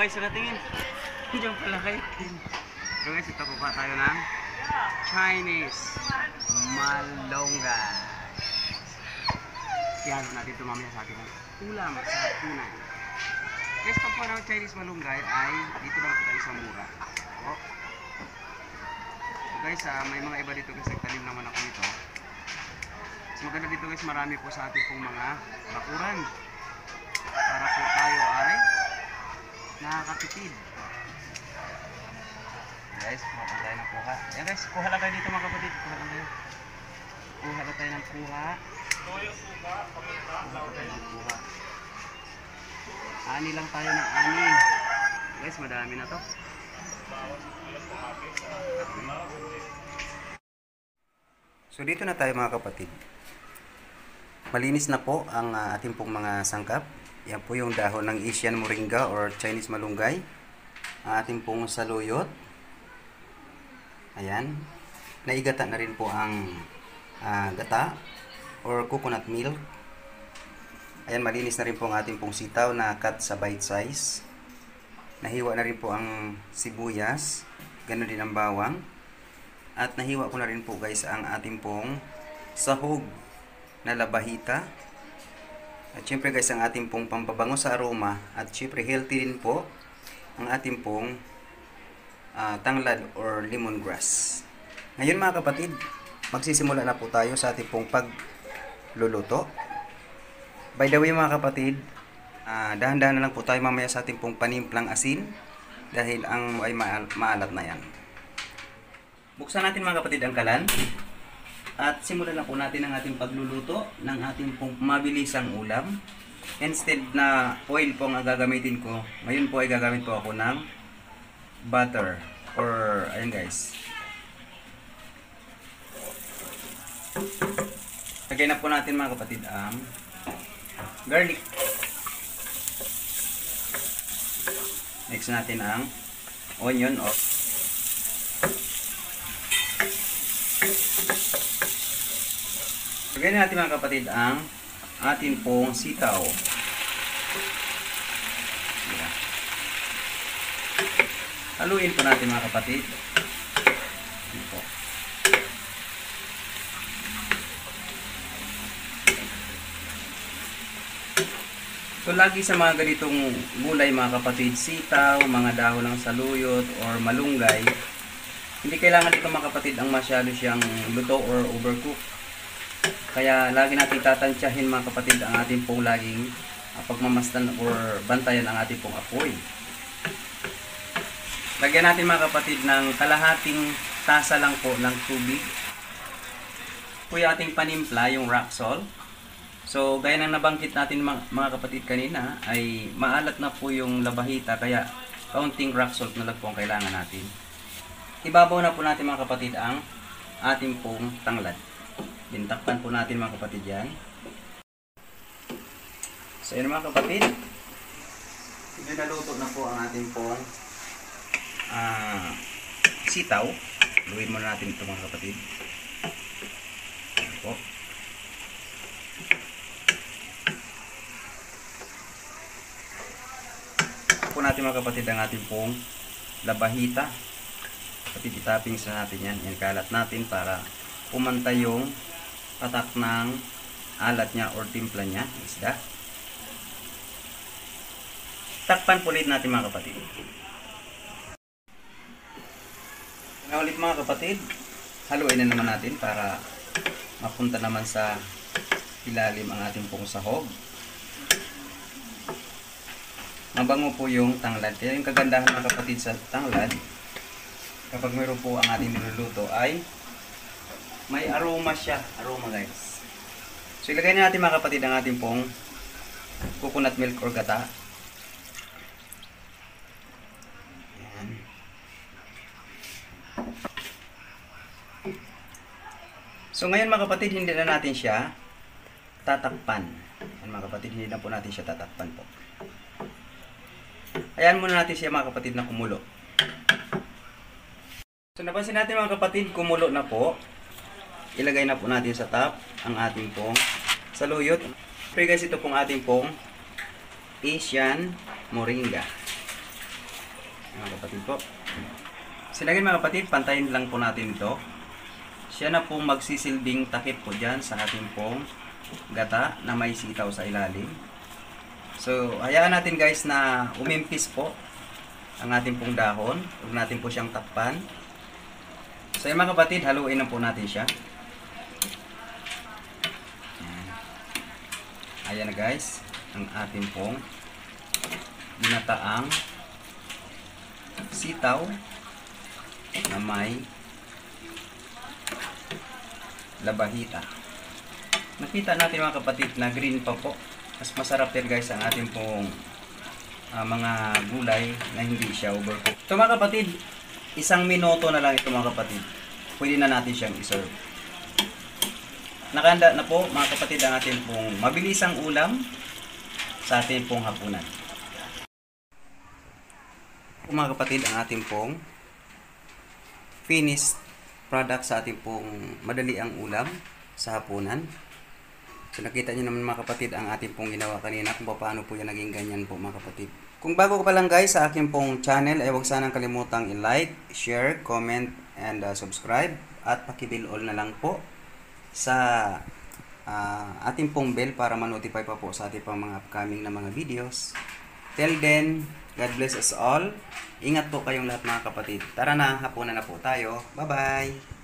guys, sa tingin. Diyan pala kayo. So guys, ito kuha tayo ng Chinese malunggay. Yan natin ito mamaya sa ating ulam sa hapunan. Guys, pag po ng Chinese malunggay ay dito lang po tayo sa mura. Oh. So guys, may mga iba dito kasi nagtanim naman ako nito. So maganda dito guys, marami po sa ating pong mga bakuran. Para po tayo ay nakakatipid. Guys, kuha tayo ng kuha. Yan guys, kuha lang kayo dito mga kapatid. Kuha lang kayo. Kuha lang tayo ng kuha. Kuha tayo ng kuha. Ani lang tayo ng ani. Guys, madami na to. So dito na tayo mga kapatid. Malinis na po ang ating pong mga sangkap. Yan po yung dahon ng Asian moringa or Chinese malunggay. Ang ating pong saluyot. Ayan. Naigata na rin po ang gata or coconut milk. Ayan, malinis na rin po ang ating pong sitaw na cut sa bite size. Nahiwa na rin po ang sibuyas. Ganun din ang bawang. At nahiwa ko na rin po guys ang ating pong sahog na labahita. At syempre guys, ang ating pong pampabango sa aroma. At syempre healthy din po ang ating pong tanglad or lemongrass. Ngayon mga kapatid, magsisimula na po tayo sa ating pong pagluluto. By the way mga kapatid, dahan-dahan na lang po tayo mamaya sa ating pong panimplang asin dahil ang ay maalat na yan. Buksan natin mga kapatid ang kalan at simulan na po natin ang ating pagluluto ng ating pong mabilisang ulam. Instead na oil po ang gagamitin ko, ngayon po ay gagamit po ako ng butter or ayun guys. Lagyan na po natin mga kapatid ang garlic. Mix natin ang onion o lagyan natin mga kapatid ang atin pong sitaw. Yan. Haluin po natin mga kapatid. Ito. So lagi sa mga ganitong gulay mga kapatid, sitaw, mga dahon ng saluyot or malunggay, hindi kailangan ito mga kapatid ang masyado siyang luto or overcook. Kaya lagi natin tatansyahin mga kapatid ang ating pong laging pagmamasdan or bantayan ang ating pong apoy. Lagyan natin mga kapatid ng kalahating tasa lang po ng tubig. Ito yung ating panimpla, yung rock salt. So, gaya ng nabanggit natin mga kapatid kanina, ay maalat na po yung labahita, kaya kaunting rock salt na lang po ang kailangan natin. Ibabaw na po natin mga kapatid ang ating pong tanglad. Bintakpan po natin mga kapatid yan. So, yun mga kapatid. Medyo naluto na po ang ating pong sitaw. Luwin muna natin ito mga kapatid. Ayan po. Natin mga kapatid ang ating pong labahita. Kapatid, itaping sa natin yan. Yan, kalat natin para pumantay yung tatak ng alat niya or timpla niya. Isda. Takpan po ulit natin mga kapatid. Na ulit mga kapatid, haluin na naman natin para mapunta naman sa ilalim ang ating pong sahog. Mabango po yung tanglad. Kaya yung kagandahan mga kapatid sa tanglad, kapag mayroon po ang ating niluluto ay may aroma siya. Aroma guys. So ilagay na natin mga kapatid ang ating pong coconut milk or gata. Ayan. So ngayon mga kapatid, hindi na natin siya tatakpan. Ayan, mga kapatid, hindi na po natin siya tatakpan po. Ayan muna natin siya mga kapatid na kumulo. So napansin natin mga kapatid, kumulo na po. Ilagay na po natin sa top ang ating pong saluyot. Pero guys, ito pong ating pong Asian moringa. mga kapatid po. Silagin mga kapatid, pantayin lang po natin ito. Siya na pong magsisilbing takip po dyan sa ating pong gata na may sitaw sa ilalim. So, hayaan natin guys na umimpis po ang ating pong dahon. Huwag natin po siyang takpan. So, yung mga kapatid, haluin na po natin siya. Ayan na guys, ang ating pong ginataang sitaw na may labahita. Nakita natin mga kapatid na green pa po. Mas masarap din guys ang ating pong mga gulay na hindi siya overcooked. Ito mga kapatid, 1 minuto na lang ito mga kapatid. Pwede na natin siyang iserve. Nakahanda na po mga kapatid ang ating pong mabilisang ulam sa ating pong hapunan. Mga kapatid, ang ating pong finished product sa ating pong madali ang ulam sa hapunan. So nakita nyo naman mga kapatid ang ating pong ginawa kanina kung paano po yan naging ganyan po mga kapatid. Kung bago ka pa lang guys sa aking pong channel ay huwag sanang kalimutang i-like, share, comment, and subscribe. At paki-bell all na lang po sa ating pong bell para ma-notify pa po sa ating pang mga upcoming na mga videos. Till then, God bless us all. Ingat po kayong lahat mga kapatid. Tara na, hapunan na po tayo. Bye-bye!